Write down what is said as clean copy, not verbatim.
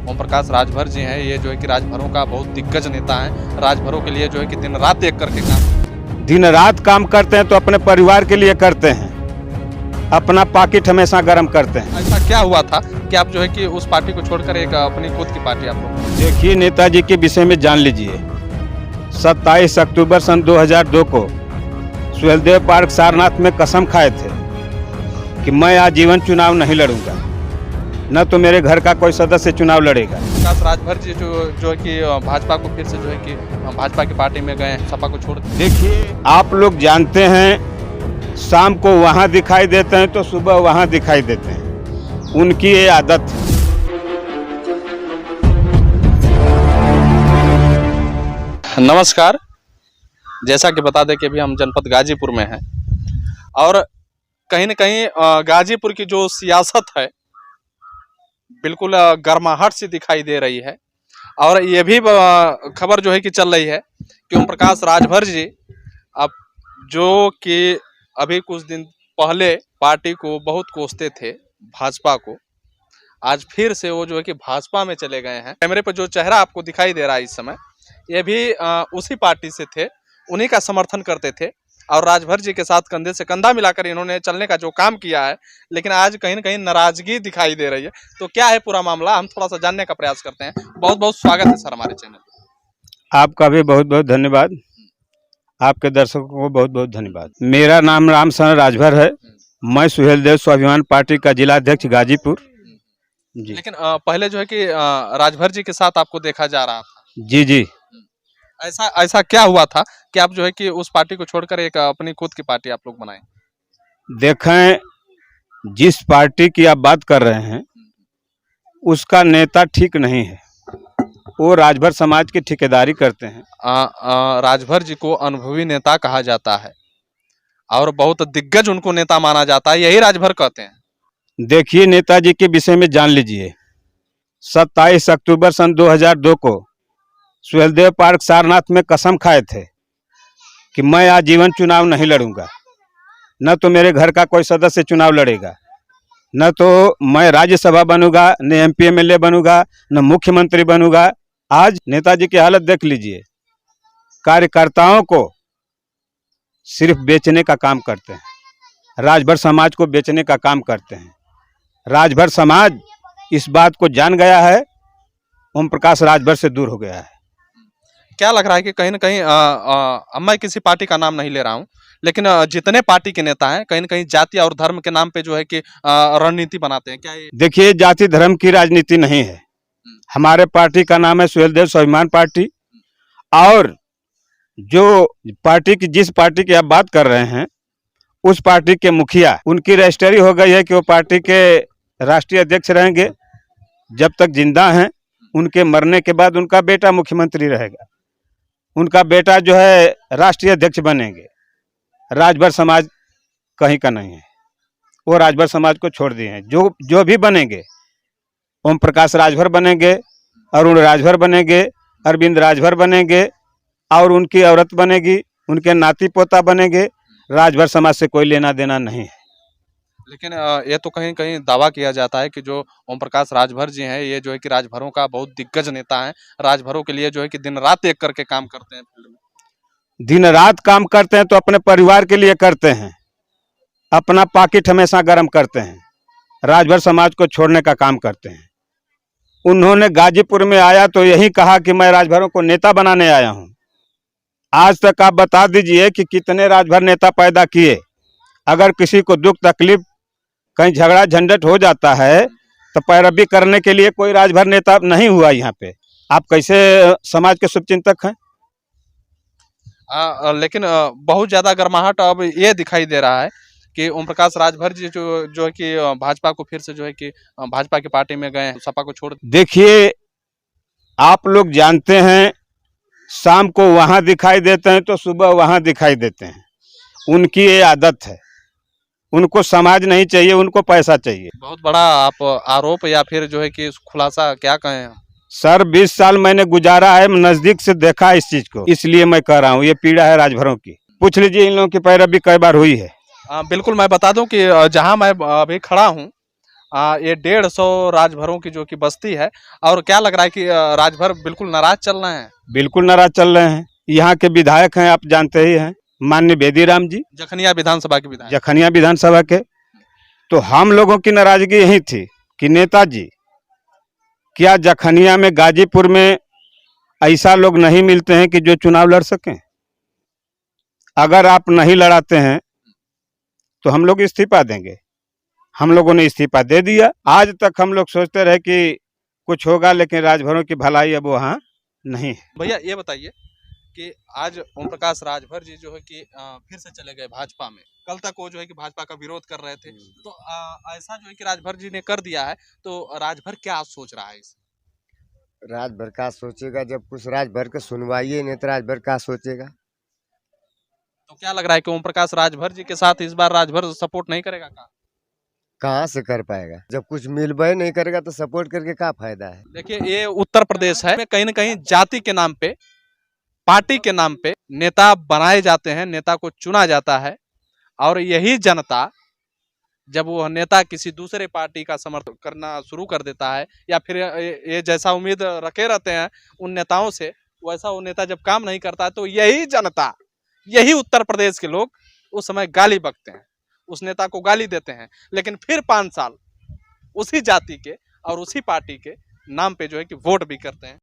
ओम प्रकाश राजभर जी हैं। ये जो है कि राजभरों का बहुत दिग्गज नेता है। राजभरों के लिए जो है कि दिन रात एक करके दिन रात काम करते हैं तो अपने परिवार के लिए करते हैं, अपना पॉकेट हमेशा गर्म करते हैं। ऐसा क्या हुआ था कि आप जो है कि उस पार्टी को छोड़कर एक अपनी खुद की पार्टी आप लोग? देखिए, नेताजी के विषय में जान लीजिए। 27 अक्टूबर सन 2002 को सुहेलदेव पार्क सारनाथ में कसम खाए थे कि मैं आजीवन चुनाव नहीं लड़ूंगा, न तो मेरे घर का कोई सदस्य चुनाव लड़ेगा। प्रकाश राजभर जी जो है कि भाजपा को फिर से जो है कि भाजपा की पार्टी में गए, सपा को छोड़। देखिए, आप लोग जानते हैं, शाम को वहाँ दिखाई देते हैं तो सुबह वहाँ दिखाई देते हैं। उनकी ये आदत है। नमस्कार, जैसा कि बता दें कि अभी हम जनपद गाजीपुर में हैं और कहीं न कहीं गाजीपुर की जो सियासत है बिल्कुल गर्माहट सी दिखाई दे रही है। और ये भी खबर जो है कि चल रही है कि ओम प्रकाश राजभर जी अब जो कि अभी कुछ दिन पहले पार्टी को बहुत कोसते थे, भाजपा को, आज फिर से वो जो है कि भाजपा में चले गए हैं। कैमरे पर जो चेहरा आपको दिखाई दे रहा है इस समय, ये भी उसी पार्टी से थे, उन्हीं का समर्थन करते थे और राजभर जी के साथ कंधे से कंधा मिलाकर इन्होंने चलने का जो काम किया है, लेकिन आज कहीं न कहीं नाराजगी दिखाई दे रही है। तो क्या है पूरा मामला, हम थोड़ा सा जानने का प्रयास करते हैं। बहुत बहुत स्वागत है सर हमारे चैनल पर। आपका भी बहुत बहुत धन्यवाद। आपके दर्शकों को बहुत बहुत धन्यवाद। मेरा नाम रामशरण राजभर है। मैं सुहेलदेव स्वाभिमान पार्टी का जिला अध्यक्ष गाजीपुर जी। लेकिन पहले जो है कि राजभर जी के साथ आपको देखा जा रहा था। जी। ऐसा क्या हुआ था कि आप जो है कि उस पार्टी को छोड़कर एक अपनी खुद की पार्टी आप लोग बनाए? देखें, जिस पार्टी की आप बात कर रहे हैं उसका नेता ठीक नहीं है। वो राजभर समाज की ठेकेदारी करते हैं। राजभर जी को अनुभवी नेता कहा जाता है और बहुत दिग्गज उनको नेता माना जाता है, यही राजभर कहते हैं। देखिए, नेताजी के विषय में जान लीजिए। 27 अक्टूबर सन 2002 को सुहेलदेव पार्क सारनाथ में कसम खाए थे कि मैं आजीवन चुनाव नहीं लड़ूंगा, न तो मेरे घर का कोई सदस्य चुनाव लड़ेगा, न तो मैं राज्यसभा बनूंगा, न एमपी एमएलए बनूंगा, न मुख्यमंत्री बनूंगा। आज नेताजी की हालत देख लीजिए। कार्यकर्ताओं को सिर्फ बेचने का काम करते हैं, राजभर समाज को बेचने का काम करते हैं। राजभर समाज इस बात को जान गया है, ओम प्रकाश राजभर से दूर हो गया है। क्या लग रहा है कि कहीं न कहीं मैं किसी पार्टी का नाम नहीं ले रहा हूं, लेकिन जितने पार्टी के नेता हैं कहीं न कहीं जाति और धर्म के नाम पे जो है कि रणनीति बनाते हैं? क्या ये? देखिए, जाति धर्म की राजनीति नहीं है। हमारे पार्टी का नाम है सुहेलदेव स्वाभिमान पार्टी। और जो पार्टी की, जिस पार्टी की आप बात कर रहे हैं, उस पार्टी के मुखिया, उनकी रजिस्ट्री हो गई है कि वो पार्टी के राष्ट्रीय अध्यक्ष रहेंगे जब तक जिंदा हैं। उनके मरने के बाद उनका बेटा मुख्यमंत्री रहेगा, उनका बेटा जो है राष्ट्रीय अध्यक्ष बनेंगे। राजभर समाज कहीं का नहीं है, वो राजभर समाज को छोड़ दिए हैं। जो भी बनेंगे, ओम प्रकाश राजभर बनेंगे, अरुण राजभर बनेंगे, अरविंद राजभर बनेंगे और उनकी औरत बनेगी, उनके नाती पोता बनेंगे। राजभर समाज से कोई लेना देना नहीं है। लेकिन ये तो कहीं कहीं दावा किया जाता है कि जो ओम प्रकाश राजभर जी हैं, ये जो है कि राजभरों का बहुत दिग्गज नेता है। राजभरों के लिए जो है कि दिन रात एक करके काम करते हैं फील्ड में। दिन रात काम करते हैं तो अपने परिवार के लिए करते हैं, अपना पॉकेट हमेशा गर्म करते हैं। राजभर समाज को छोड़ने का काम करते हैं। उन्होंने गाजीपुर में आया तो यही कहा कि मैं राजभरों को नेता बनाने आया हूं। आज तक आप बता दीजिए कि कितने राजभर नेता पैदा किए। अगर किसी को दुख तकलीफ, कहीं झगड़ा झंझट हो जाता है तो पैरवी करने के लिए कोई राजभर नेता नहीं हुआ यहाँ पे। आप कैसे समाज के शुभचिंतक हैं? लेकिन बहुत ज्यादा गर्माहट अब ये दिखाई दे रहा है कि ओम प्रकाश राजभर जी जो है कि भाजपा को फिर से जो है कि भाजपा की पार्टी में गए, सपा को छोड़। देखिए, आप लोग जानते हैं, शाम को वहाँ दिखाई देते हैं तो सुबह वहाँ दिखाई देते हैं। उनकी ये आदत है। उनको समाज नहीं चाहिए, उनको पैसा चाहिए। बहुत बड़ा आप आरोप या फिर जो है कि खुलासा क्या कहें? सर, 20 साल मैंने गुजारा है, नजदीक से देखा है इस चीज को, इसलिए मैं कह रहा हूँ ये पीड़ा है राजभरों की। पूछ लीजिए इन लोगों की पैरवी कई बार हुई है। बिल्कुल, मैं बता दूं कि जहां मैं अभी खड़ा हूं ये 150 राजभरों की जो कि बस्ती है, और क्या लग रहा है कि राजभर बिल्कुल नाराज चल रहे हैं? बिल्कुल नाराज चल रहे हैं। यहाँ के विधायक हैं, आप जानते ही हैं, माननीय बेदीराम जी, जखनिया विधानसभा के विधायक। जखनिया विधानसभा के। तो हम लोगों की नाराजगी यही थी कि नेताजी, क्या जखनिया में, गाजीपुर में ऐसा लोग नहीं मिलते हैं कि जो चुनाव लड़ सकें? अगर आप नहीं लड़ाते हैं तो हम लोग इस्तीफा देंगे। हम लोगों ने इस्तीफा दे दिया। आज तक हम लोग सोचते रहे कि कुछ होगा, लेकिन राजभरों की भलाई अब वहाँ नहीं है। भैया ये बताइए कि आज ओम प्रकाश राजभर जी जो है कि फिर से चले गए भाजपा में। कल तक वो जो है कि भाजपा का विरोध कर रहे थे, तो ऐसा जो है कि राजभर जी ने कर दिया है, तो राजभर क्या सोच रहा है इस? राजभर का सोचेगा, जब कुछ राजभर का सुनवाई नहीं तो राजभर का सोचेगा। तो क्या लग रहा है कि ओम प्रकाश राजभर जी के साथ इस बार राजभर सपोर्ट नहीं करेगा? कहाँ से कर पाएगा? जब कुछ मिलबे नहीं करेगा तो सपोर्ट करके क्या फायदा है? देखिए, ये उत्तर प्रदेश है, कहीं ना कहीं जाति के नाम पे, पार्टी के नाम पे नेता बनाए जाते हैं, नेता को चुना जाता है, और यही जनता जब वो नेता किसी दूसरे पार्टी का समर्थन करना शुरू कर देता है, या फिर ये जैसा उम्मीद रखे रहते हैं उन नेताओं से, वैसा वो नेता जब काम नहीं करता है, तो यही जनता, यही उत्तर प्रदेश के लोग उस समय गाली बकते हैं, उस नेता को गाली देते हैं, लेकिन फिर 5 साल उसी जाति के और उसी पार्टी के नाम पे जो है कि वोट भी करते हैं।